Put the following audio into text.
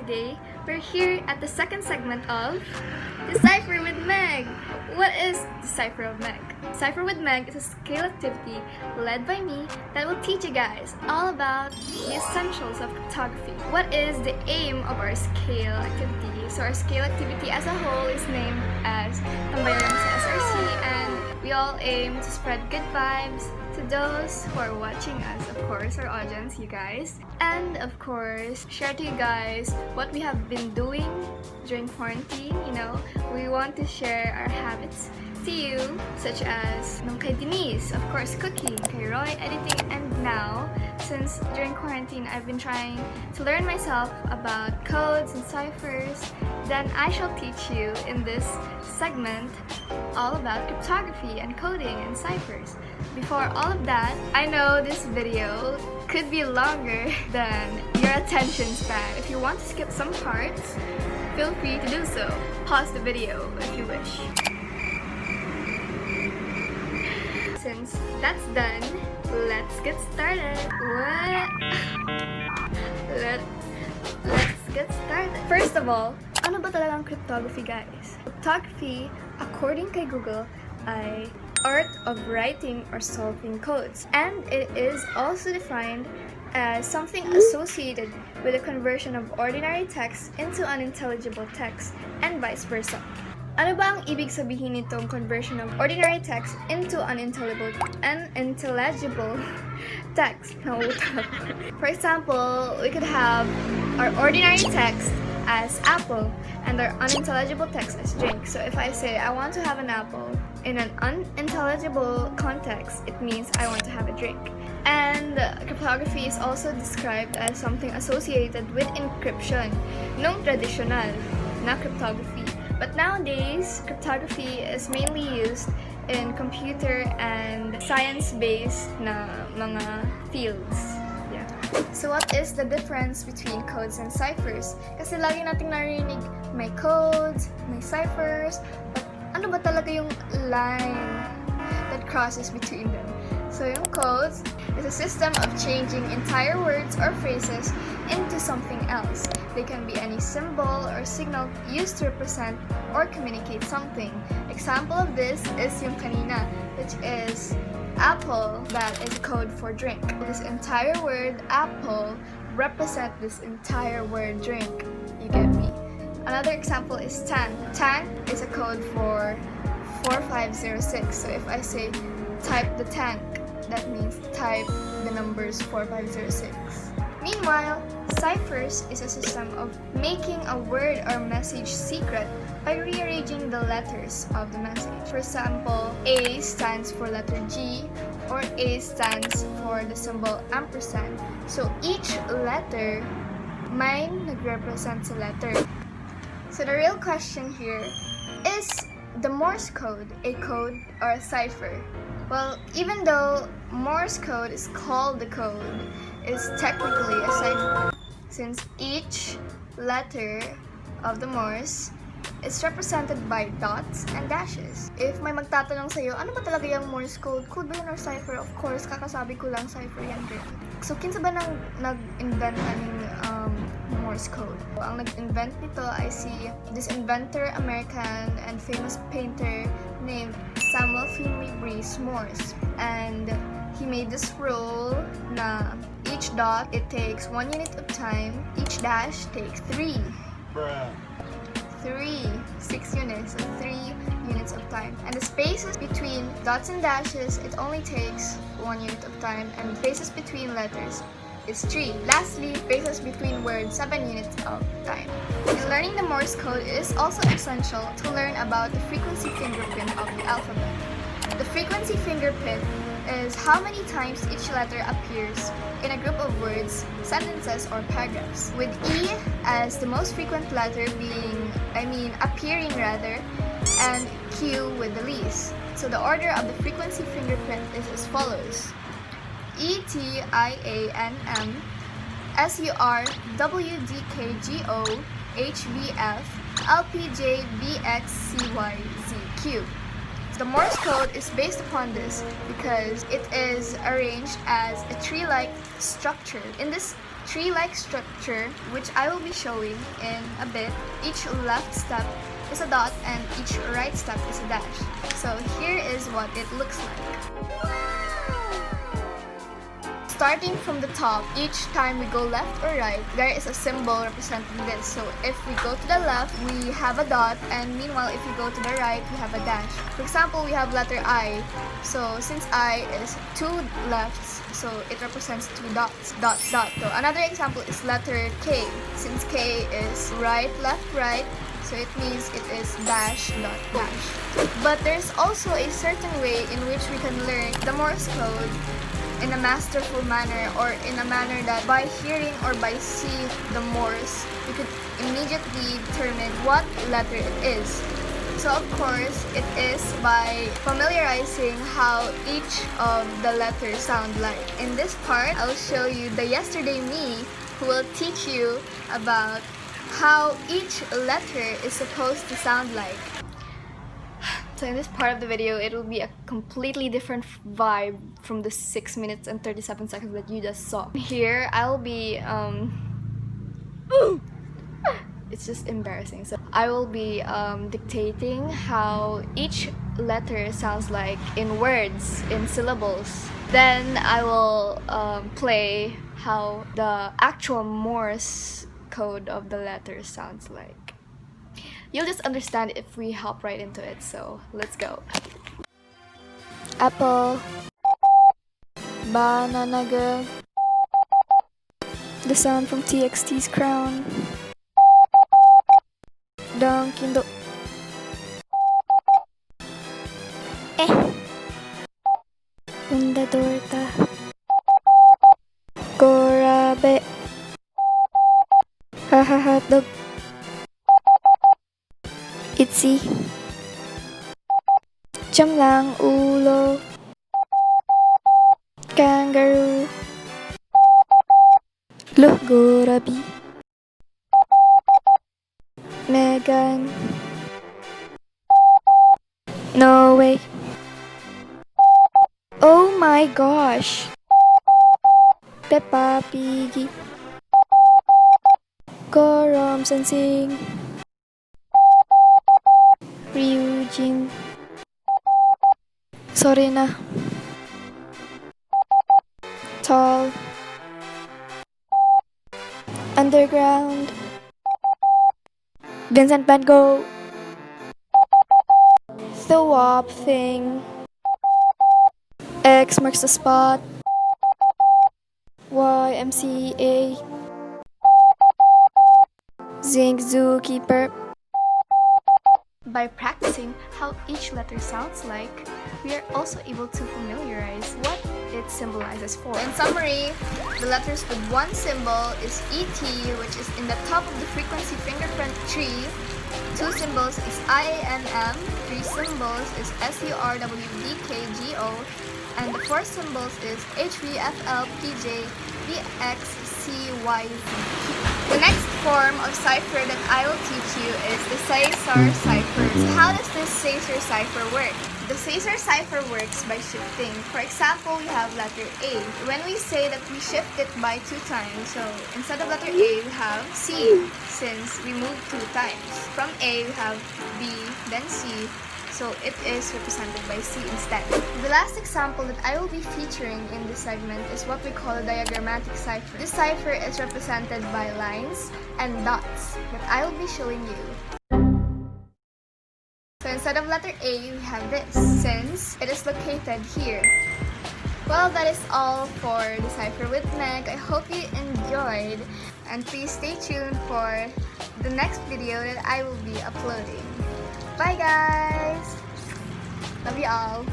today we're here at the second segment of Decipher with Meg. What is Decipher of Meg? Decipher with Meg is a scale activity led by me that will teach you guys all about the essentials of cryptography. What is the aim of our scale activity? So our scale activity as a whole is named as Tambayayong sa SRC, and we all aim to spread good vibes to those who are watching us, of course, our audience, you guys. And of course, share to you guys what we have been doing during quarantine. We want to share our habits to you, such as kay Denise, of course, cooking, kay Roy, editing, and now, since during quarantine, I've been trying to learn myself about codes and ciphers, then I shall teach you in this segment all about cryptography and coding and ciphers. Before all of that, I know this video could be longer than your attention span. If you want to skip some parts, feel free to do so. Pause the video if you wish. Since that's done, let's get started. Let's get started. First of all, ano ba talagang cryptography, guys? Cryptography, according kay Google, ay art of writing or solving codes. And it is also defined as something associated with the conversion of ordinary text into unintelligible text and vice versa. Ano ba ang ibig sabihin nitong conversion of ordinary text into unintelligible text? For example, we could have our ordinary text as apple and our unintelligible text as drink. So if I say I want to have an apple in an unintelligible context, it means I want to have a drink. And cryptography is also described as something associated with encryption, nung traditional na cryptography. But nowadays, cryptography is mainly used in computer and science-based na mga fields. Yeah. So what is the difference between codes and ciphers? Kasi lagi nating narinig may codes, may ciphers, but ano ba talaga yung line that crosses between them? So yung codes is a system of changing entire words or phrases into something else. They can be any symbol or signal used to represent or communicate something. Example of this is yung kanina, which is apple, that is code for drink. This entire word apple represent this entire word drink. You get me? Another example is tank. Tank is a code for 4506. So if I say type the tank, that means type the numbers 4506. Meanwhile, ciphers is a system of making a word or message secret by rearranging the letters of the message. For example, A stands for letter G, or A stands for the symbol ampersand. So each letter may nagrepresent a letter. So the real question here is the Morse code a code or a cipher? Well, even though Morse code is called the code, it's technically a cipher, since each letter of the Morse is represented by dots and dashes. If may magtatanong sa'yo, ano ba talaga yung Morse code? Code ba yun or cipher? Of course, kakasabi ko lang cipher yan din. So, kinsa ba nag-invent ng Morse code? Ang nag-invent nito ay si this inventor, American, and famous painter named Samuel Finley Breeze Morse. And he made this rule na each dot, it takes 1 unit of time, each dash takes 6 units, so 3 units of time. And the spaces between dots and dashes, it only takes 1 unit of time, and spaces between letters is 3. Lastly, spaces between words, 7 units of time. And learning the Morse code is also essential to learn about the frequency fingerprint of the alphabet. The frequency fingerprint is how many times each letter appears in a group of words, sentences, or paragraphs, with E as the most frequent letter appearing rather, and Q with the least. So the order of the frequency fingerprint is as follows: ETIANM, SURWDKGO, HVF, LPJVXCYZQ. The Morse code is based upon this because it is arranged as a tree-like structure. In this tree-like structure, which I will be showing in a bit, each left step is a dot and each right step is a dash. So here is what it looks like. Starting from the top, each time we go left or right, there is a symbol representing this. So if we go to the left, we have a dot, and meanwhile if we go to the right, we have a dash. For example, we have letter I. So since I is two lefts, so it represents two dots, dot, dot. So another example is letter K. Since K is right, left, right, so it means it is dash, dot, dash. But there's also a certain way in which we can learn the Morse code in a masterful manner, or in a manner that by hearing or by seeing the Morse, you could immediately determine what letter it is. So of course, it is by familiarizing how each of the letters sound like. In this part, I'll show you the yesterday me who will teach you about how each letter is supposed to sound like. So in this part of the video, it will be a completely different vibe from the 6 minutes and 37 seconds that you just saw. Here, I'll be, it's just embarrassing. So I will be dictating how each letter sounds like in words, in syllables. Then I will play how the actual Morse code of the letter sounds like. You'll just understand if we hop right into it, so let's go. Apple, banana girl, the sound from TXT's crown, Dunkin' Do, Undadorta, Gorabe, haha hotdog, Itzy, Cham lang ulo, kangaroo, loh gorabi, Megan, no way, oh my gosh, Peppa Piggy, Gorom Sensing, Ryujin, sorry na, tall, underground, Vincent Van Gogh, the WAP thing, X marks the spot, YMCA, Zinc Zookeeper. By practicing how each letter sounds like, we are also able to familiarize what it symbolizes for. In summary, the letters with one symbol is ET, which is in the top of the frequency fingerprint tree. Two symbols is IANM, three symbols is SURWDKGO, and the four symbols is HVFLPJ VXCYZ. The next form of cipher that I will teach you is the Caesar cipher. So how does this Caesar cipher work? The Caesar cipher works by shifting. For example, we have letter A. When we say that we shift it by 2 times, so instead of letter A, we have C, since we move 2 times. From A, we have B, then C, so it is represented by C instead. The last example that I will be featuring in this segment is what we call a diagrammatic cipher. This cipher is represented by lines and dots that I will be showing you. So instead of letter A, we have this, since it is located here. Well, that is all for Decipher with Meg. I hope you enjoyed, and please stay tuned for the next video that I will be uploading. Bye guys! Love you all!